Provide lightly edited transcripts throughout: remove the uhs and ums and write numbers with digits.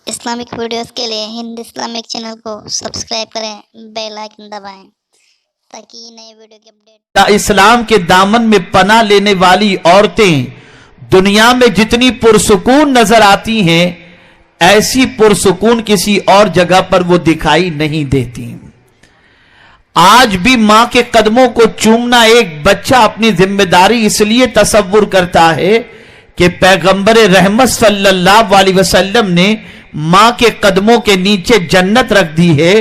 Islamic videos کے لیے ہند Islamic channel کو سبسکرائب کریں، بیل آئکن دبائیں تاکہ یہ نئے ویڈیو کی اپڈیٹ۔ اسلام کے دامن میں پناہ لینے والی عورتیں دنیا میں جتنی پرسکون نظر آتی ہیں، ایسی پرسکون کسی اور جگہ پر وہ دکھائی نہیں دیتی۔ آج بھی ماں کے قدموں کو چومنا ایک بچہ اپنی ذمہ داری اس لیے تصور کرتا ہے کہ پیغمبر رحمت صلی اللہ علیہ وسلم نے ماں کے قدموں کے نیچے جنت رکھ دی ہے،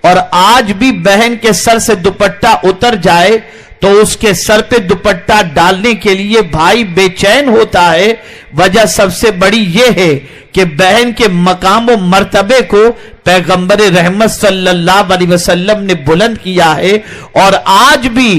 اور آج بھی بہن کے سر سے دوپٹہ اتر جائے تو اس کے سر پہ دوپٹہ ڈالنے کے لیے بھائی بے چین ہوتا ہے۔ وجہ سب سے بڑی یہ ہے کہ بہن کے مقام و مرتبے کو پیغمبر رحمت صلی اللہ علیہ وسلم نے بلند کیا ہے، اور آج بھی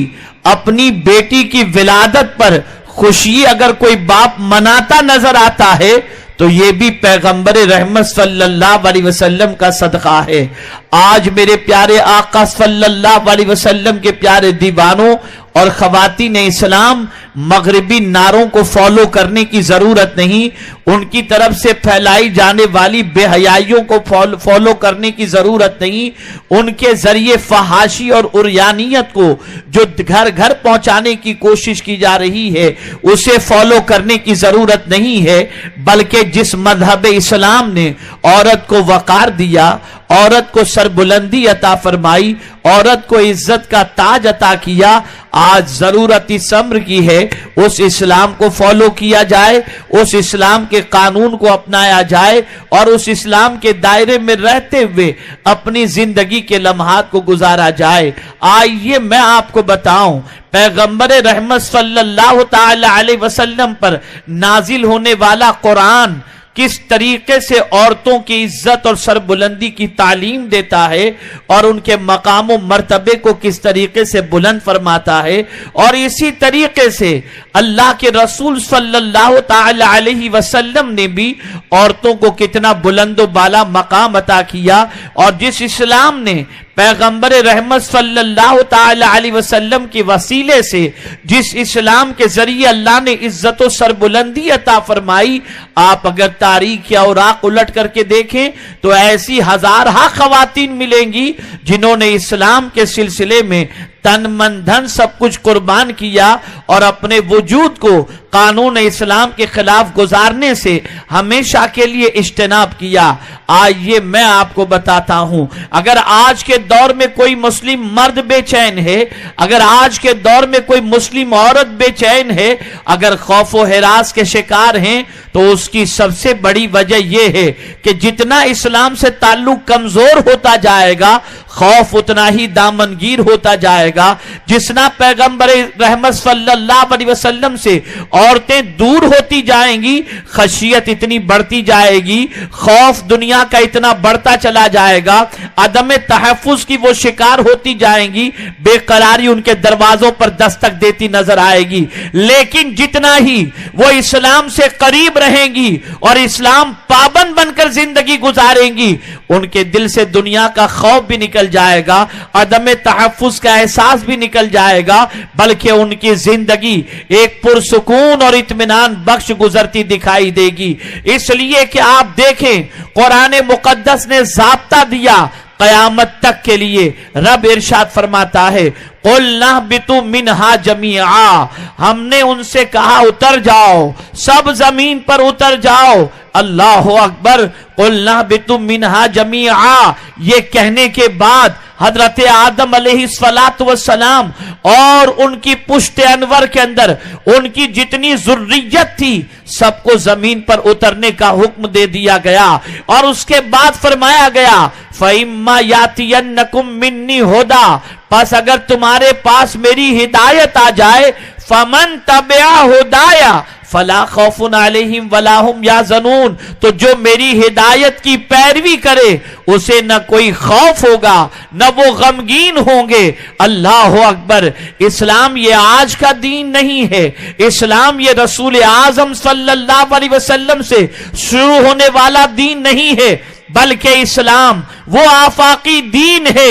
اپنی بیٹی کی ولادت پر خوشی اگر کوئی باپ مناتا نظر آتا ہے تو یہ بھی پیغمبر رحمت صلی اللہ علیہ وسلم کا صدقہ ہے۔ آج میرے پیارے آقا صلی اللہ علیہ وسلم کے پیارے دیوانوں اور خواتین اسلام، مغربی نعروں کو فالو کرنے کی ضرورت نہیں، ان کی طرف سے پھیلائی جانے والی بے حیائیوں کو فالو کرنے کی ضرورت نہیں، ان کے ذریعے فحاشی اور عریانیت کو جو گھر گھر پہنچانے کی کوشش کی جا رہی ہے اسے فالو کرنے کی ضرورت نہیں ہے، بلکہ جس مذہب اسلام نے عورت کو وقار دیا، عورت کو سربلندی عطا فرمائی، عورت کو عزت کا تاج عطا کیا، آج ضرورت اس امر کی ہے اس اسلام کو فالو کیا جائے، اس اسلام کے قانون کو اپنایا جائے، اور اس اسلام کے دائرے میں رہتے ہوئے اپنی زندگی کے لمحات کو گزارا جائے۔ آئیے میں آپ کو بتاؤں پیغمبر رحمت صلی اللہ تعالی علیہ وسلم پر نازل ہونے والا قرآن کس طریقے سے عورتوں کی عزت اور سربلندی کی تعلیم دیتا ہے، اور ان کے مقام و مرتبے کو کس طریقے سے بلند فرماتا ہے، اور اسی طریقے سے اللہ کے رسول صلی اللہ تعالی علیہ وسلم نے بھی عورتوں کو کتنا بلند و بالا مقام عطا کیا۔ اور جس اسلام نے پیغمبر رحمت صلی اللہ تعالی علیہ وسلم کی وسیلے سے جس اسلام کے ذریعے اللہ نے عزت و سربلندی عطا فرمائی، آپ اگر تاریخ یا اوراق الٹ کر کے دیکھیں تو ایسی ہزارہ خواتین ملیں گی جنہوں نے اسلام کے سلسلے میں تن من دھن سب کچھ قربان کیا اور اپنے وجود کو قانون اسلام کے خلاف گزارنے سے ہمیشہ کے لیے اجتناب کیا۔ آئیے میں آپ کو بتاتا ہوں، اگر آج کے دور میں کوئی مسلم مرد بے چین ہے، اگر آج کے دور میں کوئی مسلم عورت بے چین ہے، اگر خوف و ہراس کے شکار ہیں، تو اس کی سب سے بڑی وجہ یہ ہے کہ جتنا اسلام سے تعلق کمزور ہوتا جائے گا، خوف اتنا ہی دامنگیر ہوتا جائے گا۔ جسنا پیغمبر رحمت صلی اللہ علیہ وسلم سے عورتیں دور ہوتی جائیں گی، خشیت اتنی بڑھتی جائے گی، خوف دنیا کا اتنا بڑھتا چلا جائے گا، عدم تحفظ کی وہ شکار ہوتی جائیں گی، بے قراری ان کے دروازوں پر دستک دیتی نظر آئے گی۔ لیکن جتنا ہی وہ اسلام سے قریب رہیں گی اور اسلام پابند بن کر زندگی گزاریں گی، ان کے دل سے دنیا کا خوف بھی نکل جائے گا، عدم تحفظ کا احساس بھی نکل جائے گا، بلکہ ان کی زندگی ایک پرسکون اور اطمینان بخش گزرتی دکھائی دے گی۔ اس لیے کہ آپ دیکھیں قرآن مقدس نے ضابطہ دیا قیامت تک کے لیے۔ رب ارشاد فرماتا ہے قُلْ نَهْبِطُوا مِنْهَا جَمِيعًا، ہم نے ان سے کہا اتر جاؤ، سب زمین پر اتر جاؤ۔ اللہ اکبر، قُلْ نَهْبِطُوا مِنْهَا جَمِيعًا، یہ کہنے کے بعد حضرت آدم علیہ السلام اور ان کی پشت انور کے اندر ان کی جتنی ذریت تھی سب کو زمین پر اترنے کا حکم دے دیا گیا، اور اس کے بعد فرمایا گیا فَإِمَّا يَأْتِيَنَّكُم مِّنِّي هُدًى، پس اگر تمہارے پاس میری ہدایت آ جائے، فَمَن تَبِعَ هُدَايَ فَلَا خَوْفٌ عَلَيْهِمْ وَلَا هُمْ يَحْزَنُونَ، تو جو میری ہدایت کی پیروی کرے اسے نہ کوئی خوف ہوگا نہ وہ غمگین ہوں گے۔ اللہ اکبر، اسلام یہ آج کا دین نہیں ہے، اسلام یہ رسول اعظم صلی اللہ علیہ وسلم سے شروع ہونے والا دین نہیں ہے، بلکہ اسلام وہ آفاقی دین ہے۔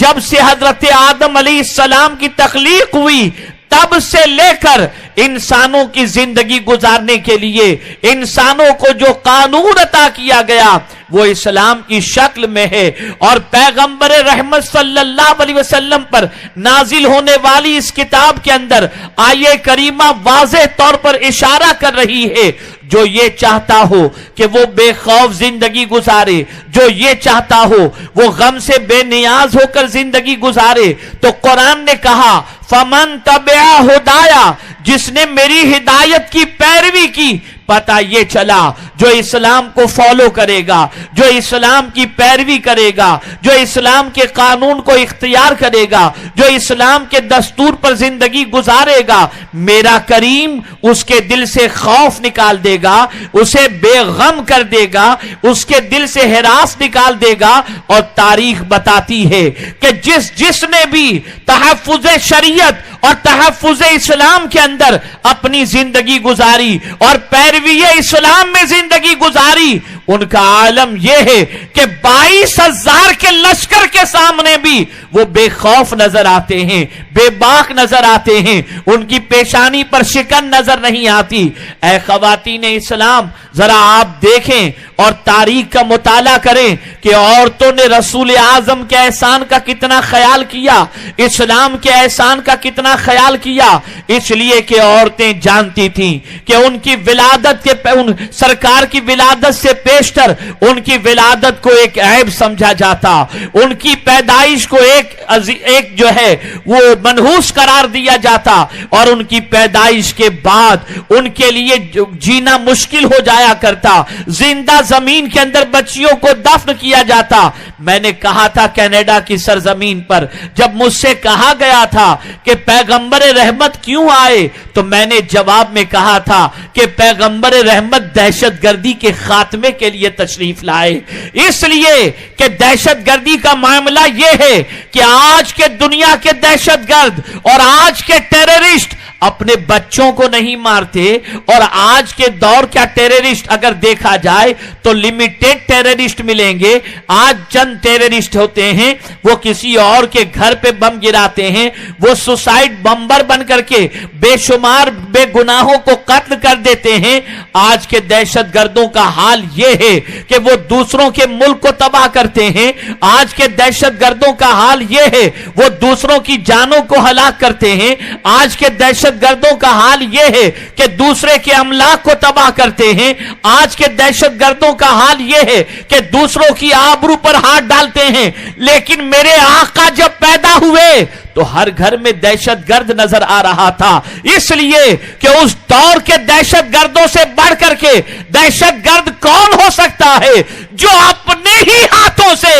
جب سے حضرت آدم علیہ السلام کی تخلیق ہوئی تب سے لے کر انسانوں کی زندگی گزارنے کے لیے انسانوں کو جو قانون عطا کیا گیا वो इस्लाम की शक्ल में है। और पैगंबर रहमत सल्लल्लाहु अलैहि वसल्लम पर नाजिल होने वाली इस किताब के अंदर आये करीमा वाज़ेह तौर पर इशारा कर रही है, जो ये चाहता हो कि वो बेखौफ जिंदगी गुजारे, जो ये चाहता हो वो गम से बेनियाज होकर जिंदगी गुजारे, तो कुरान ने कहा फमन तबिआ हुदाया, जिसने मेरी हिदायत की पैरवी की, पता ये चला जो इस्लाम को फॉलो करेगा, जो इस्लाम की पैरवी करेगा, जो इस्लाम के कानून को इख्तियार करेगा, जो इस्लाम के दस्तूर पर जिंदगी गुजारेगा, मेरा करीम उसके दिल से खौफ निकाल देगा, उसे बेगम कर देगा, उसके दिल से हिरास निकाल देगा। और तारीख बताती है कि जिसने भी तहफ्फुज़ शरीयत और तहफ्फुज़ इस्लाम के अंदर अपनी जिंदगी गुजारी और पैरवी इस्लाम में जिंदगी गुजारी, उनका आलम यह है कि 22,000 के लश्कर के सामने भी वो बेखौफ नजर आते हैं, बेबाक नजर आते हैं, उनकी पेशानी पर शिकन नजर नहीं आती। ऐ ख़वातीन इस्लाम, जरा आप देखें और तारीख का मुताला करें कि औरतों ने रसूल आजम के एहसान का कितना ख्याल किया, इस्लाम के एहसान का कितना ख्याल किया। इसलिए कि औरतें जानती थीं कि उनकी विलादत के उन सरकार की विलादत से पेशतर उनकी विलादत को एक ऐब समझा जाता, उनकी पैदाइश को एक जो है वो मनहूस करार दिया जाता, और उनकी पैदाइश के बाद उनके लिए जीना मुश्किल हो जाया करता, जिंदा जमीन के अंदर बच्चियों को दफन किया जाता। मैंने कहा था कनाडा की सरजमीन पर जब मुझसे कहा गया था कि पैगंबर रहमत क्यों आए, तो मैंने जवाब में कहा था कि पैगंबर रहमत दहशतगर्दी के खात्मे के लिए तशरीफ लाए, इसलिए कि दहशतगर्दी का मामला यह है कि आज के दुनिया के दहशतगर्द और आज के टेररिस्ट अपने बच्चों को नहीं मारते। और आज के दौर का टेररिस्ट अगर देखा जाए तो लिमिटेड टेररिस्ट मिलेंगे। आज चंद टेररिस्ट होते हैं, वो किसी और के घर पे बम गिराते हैं, वो सुसाइड बम्बर बन करके बेशुमार बेगुनाहों को कत्ल कर देते हैं। आज के दहशतगर्दों का हाल यह है कि वो दूसरों के मुल्क को तबाह करते हैं। आज के दहशतगर्दों का हाल यह है वो दूसरों की जानों को हलाक करते हैं। आज के दहशतगर्दों का हाल यह है कि दूसरे के अमलाक को तबाह करते हैं। आज के दहशतगर्दों का हाल यह है कि दूसरों की आबरू पर हाथ डालते हैं। लेकिन मेरे आका जब पैदा हुए तो हर घर में दहशतगर्द नजर आ रहा था, इसलिए कि उस दौर के दहशतगर्दों से बढ़कर के दहशतगर्द कौन हो सकता है जो अपने ही हाथों से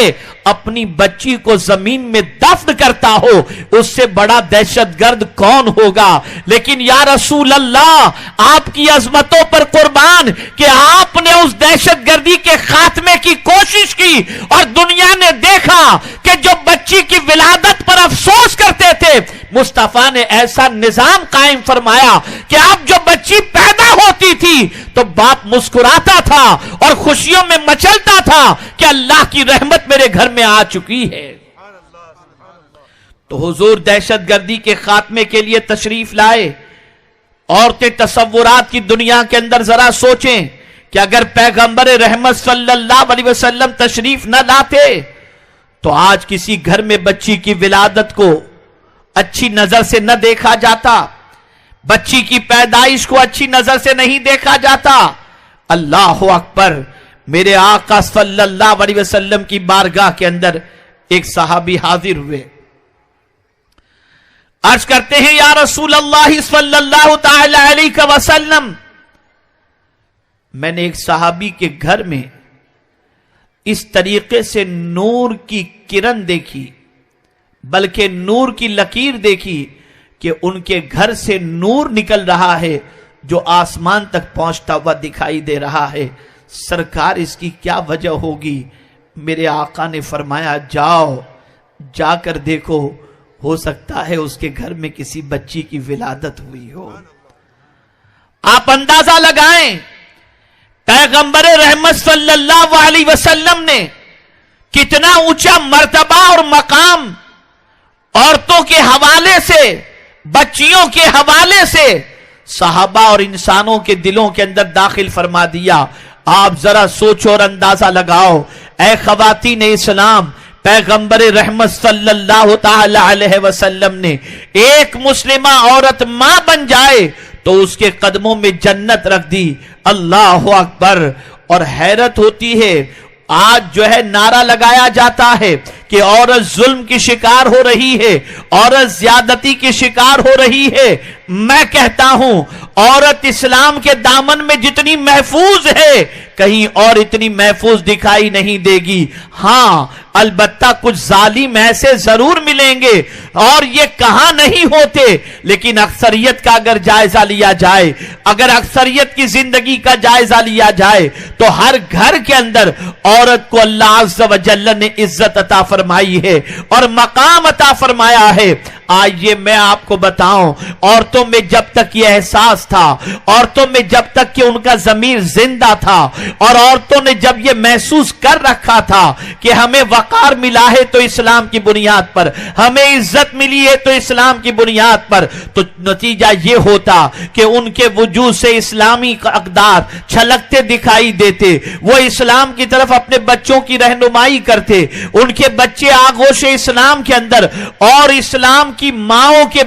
अपनी बच्ची को जमीन में दफन करता हो, उससे बड़ा दहशतगर्द कौन होगा। लेकिन या रसूल अल्लाह, आपकी अजमतों पर कुर्बान कि आपने उस दहशतगर्दी के खात्मे की कोशिश की और दुनिया ने देखा कि जो बच्ची की विलादत पर अफसोस करते थे, मुस्तफा ने ऐसा निजाम कायम फरमाया कि अब जो बच्ची पैदा होती थी तो बाप मुस्कुराता था और खुशियों में मचलता था कि अल्लाह की रहमत मेरे घर में आ चुकी है। तो हुजूर दहशतगर्दी के खात्मे के लिए तशरीफ लाए। औरतें तसव्वुरात की दुनिया के अंदर जरा सोचें कि अगर पैगंबर रहमत सल्लल्लाहु अलैहि वसल्लम तशरीफ न लाते तो आज किसी घर में बच्ची की विलादत को अच्छी नजर से न देखा जाता, बच्ची की पैदाइश को अच्छी नजर से नहीं देखा जाता। अल्लाह अकबर। मेरे आका सल्लल्लाहु अलैहि वसल्लम की बारगाह के अंदर एक सहाबी हाजिर हुए, अर्ज करते हैं या रसूल अल्लाह सल्लल्लाहु तआला अलैहि वसल्लम, मैंने एक सहाबी के घर में इस तरीके से नूर की किरण देखी, बल्कि नूर की लकीर देखी कि उनके घर से नूर निकल रहा है जो आसमान तक पहुंचता हुआ दिखाई दे रहा है। सरकार इसकी क्या वजह होगी? मेरे आका ने फरमाया जाओ, जाकर देखो, हो सकता है उसके घर में किसी बच्ची की विलादत हुई हो। आप अंदाजा लगाएं पैगंबर रहमत सल्लल्लाहु अलैहि वसल्लम ने कितना ऊंचा मर्तबा और मकाम औरतों के हवाले से, बच्चियों के हवाले से सहाबा और इंसानों के दिलों के अंदर दाखिल फरमा दिया। आप जरा सोचो और अंदाजा लगाओ, ऐ खवातीन इस्लाम, पैगंबर रहमत सल्लल्लाहु ताला अलैहि वसल्लम ने एक मुस्लिमा औरत मां बन जाए तो उसके कदमों में जन्नत रख दी। अल्लाह अकबर। और हैरत होती है, आज जो है नारा लगाया जाता है कि औरत जुल्म की शिकार हो रही है, औरत ज्यादती की शिकार हो रही है। मैं कहता हूं औरत इस्लाम के दामन में जितनी महफूज है कहीं और इतनी महफूज दिखाई नहीं देगी। हां, अलबत्ता कुछ जालिम ऐसे जरूर मिलेंगे और ये कहां नहीं होते, लेकिन अक्सरियत का अगर जायजा लिया जाए, अगर अक्सरियत की जिंदगी का जायजा लिया जाए तो हर घर के अंदर औरत को अल्लाह अज़्ज़ व जल्ल ने इज्जत अता फरमाई है और मकाम अता फरमाया है। आइए मैं आपको बताऊं, औरतों में जब तक ये एहसास था, औरतों में जब तक कि उनका ज़मीर जिंदा था और औरतों ने जब ये महसूस कर रखा था कि हमें वकार मिला है तो इस्लाम की बुनियाद पर, हमें इज्जत मिली है तो इस्लाम की बुनियाद पर, तो नतीजा ये होता कि उनके वजूद से इस्लामी अक़दार छलकते दिखाई देते। वो इस्लाम की तरफ अपने बच्चों की रहनुमाई करते, उनके बच्चे आगोश इस्लाम के अंदर और इस्लाम की माओं के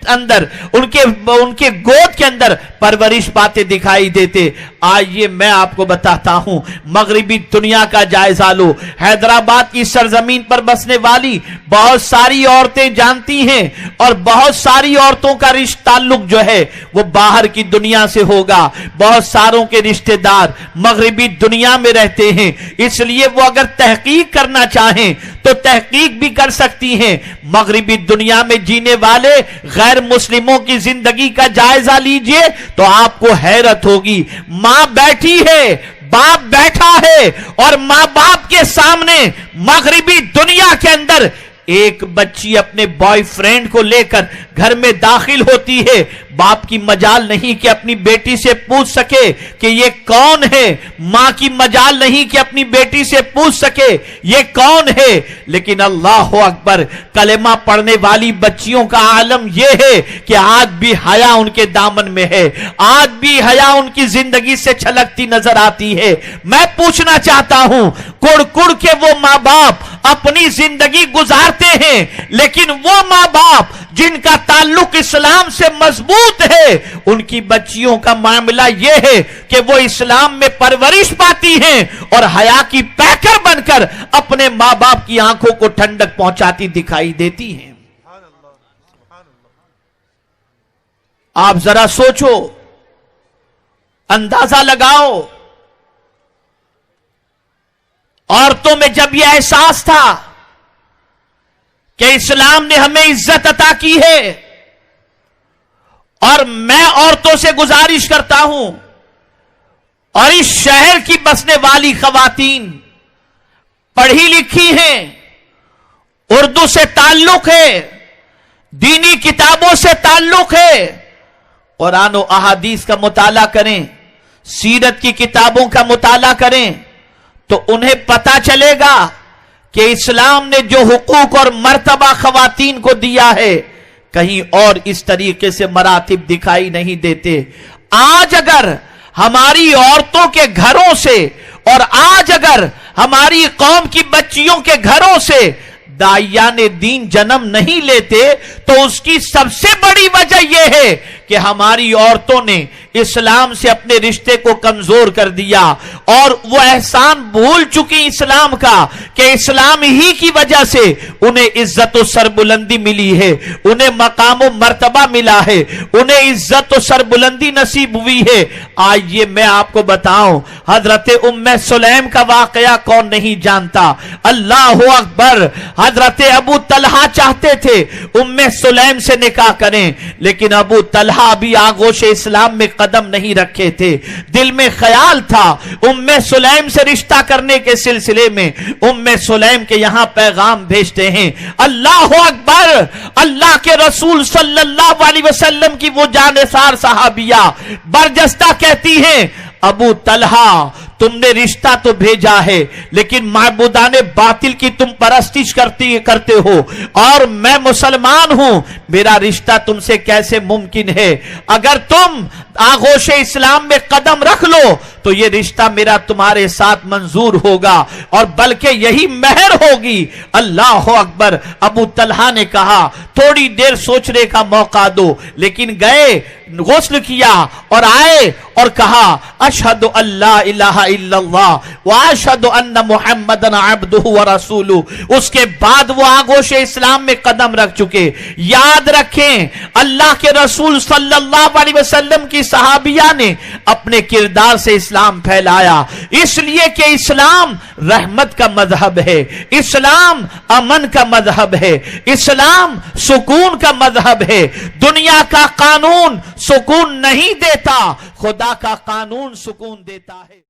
अंदर, उनके गोद के अंदर परवरिश पाते दिखाई देते। आइए मैं आपको बताता हूं, मगरिबी दुनिया का जायजा लो। हैदराबाद की सरजमीन पर बसने वाली बहुत सारी औरतें जानती हैं और बहुत सारी औरतों का ताल्लुक जो है वो बाहर की दुनिया से होगा। बहुत सारों के रिश्तेदार मगरिबी दुनिया में रहते हैं, इसलिए वो अगर तहकीक करना चाहें तो तहकीक भी कर सकती हैं। मगरिबी दुनिया में जीने वाले गैर मुस्लिमों की जिंदगी का जायजा लीजिए तो आपको हैरत होगी। मां बैठी है, बाप बैठा है और मां बाप के सामने मगरिबी दुनिया के अंदर एक बच्ची अपने बॉयफ्रेंड को लेकर घर में दाखिल होती है। बाप की मजाल नहीं कि अपनी बेटी से पूछ सके कि ये कौन है, मां की मजाल नहीं कि अपनी बेटी से पूछ सके ये कौन है। लेकिन अल्लाह अकबर, कलेमा पढ़ने वाली बच्चियों का आलम यह है कि आज भी हया उनके दामन में है, आज भी हया उनकी जिंदगी से छलकती नजर आती है। मैं पूछना चाहता हूं, कुड़ कुड़ के वो मां बाप अपनी जिंदगी गुजारते हैं, लेकिन वो मां बाप जिनका ताल्लुक इस्लाम से मजबूत है, उनकी बच्चियों का मामला यह है कि वो इस्लाम में परवरिश पाती हैं और हया की पैकर बनकर अपने मां बाप की आंखों को ठंडक पहुंचाती दिखाई देती हैं। आप जरा सोचो, अंदाजा लगाओ, औरतों में जब यह एहसास था कि इस्लाम ने हमें इज्जत अता की है, और मैं औरतों से गुजारिश करता हूं और इस शहर की बसने वाली खवातीन पढ़ी लिखी हैं, उर्दू से ताल्लुक है, दीनी किताबों से ताल्लुक है, कुरान और अहादीस का मुताला करें, सीरत की किताबों का मुताला करें तो उन्हें पता चलेगा कि इस्लाम ने जो हुकूक और मर्तबा खवातीन को दिया है कहीं और इस तरीके से मरातिब दिखाई नहीं देते। आज अगर हमारी औरतों के घरों से और आज अगर हमारी कौम की बच्चियों के घरों से दाइयाने दीन जन्म नहीं लेते तो उसकी सबसे बड़ी वजह यह है कि हमारी औरतों ने इस्लाम से अपने रिश्ते को कमजोर कर दिया और वो एहसान भूल चुकी इस्लाम का कि इस्लाम ही की वजह से उन्हें इज्जत और सरबुलंदी मिली है, उन्हें मकाम और मर्तबा मिला है, उन्हें इज्जत और सरबुलंदी नसीब हुई है। आइए मैं आपको बताऊं, हजरत उम्मे सुलैम का वाकया कौन नहीं जानता। अल्लाह अकबर। हजरत अबू तलहा चाहते थे उम्मे सुलैम से निकाह करें, लेकिन अबू तलहा भी आगोश इस्लाम में कदम नहीं रखे थे। दिल में ख्याल था उम्मे सुलैम से रिश्ता करने के सिलसिले में उम्मे सुलैम के यहां पैगाम भेजते हैं। अल्लाह अकबर। अल्लाह के रसूल सल्लल्लाहु अलैहि वसल्लम की वो जानेसार सहाबिया बरजस्ता कहती हैं, अबू तलहा तुमने रिश्ता तो भेजा है लेकिन माबूदाने बातिल की तुम परस्तिश करते हो और मैं मुसलमान हूं, मेरा रिश्ता तुमसे कैसे मुमकिन है। अगर तुम आगोश इस्लाम में कदम रख लो तो ये रिश्ता मेरा तुम्हारे साथ मंजूर होगा और बल्कि यही मेहर होगी। अल्लाह अकबर। अबू तलहा ने कहा थोड़ी देर सोचने का मौका दो, लेकिन गए, गुस्ल किया और आए और कहा अशहदु अल्ला इलाहा इल्लल्लाह व अशहदु अन्ना मुहम्मदन अब्दुहु व रसूलुहु। उसके बाद वो आगोश इस्लाम में कदम रख चुके। याद रखें, अल्लाह के रसूल सल्लल्लाहु अलैहि वसल्लम की सहाबिया ने अपने किरदार से इस्लाम फैलाया, इसलिए कि इस्लाम रहमत का मजहब है, इस्लाम अमन का मजहब है, इस्लाम सुकून का मजहब है। दुनिया का कानून सुकून नहीं देता, खुदा का कानून सुकून देता है।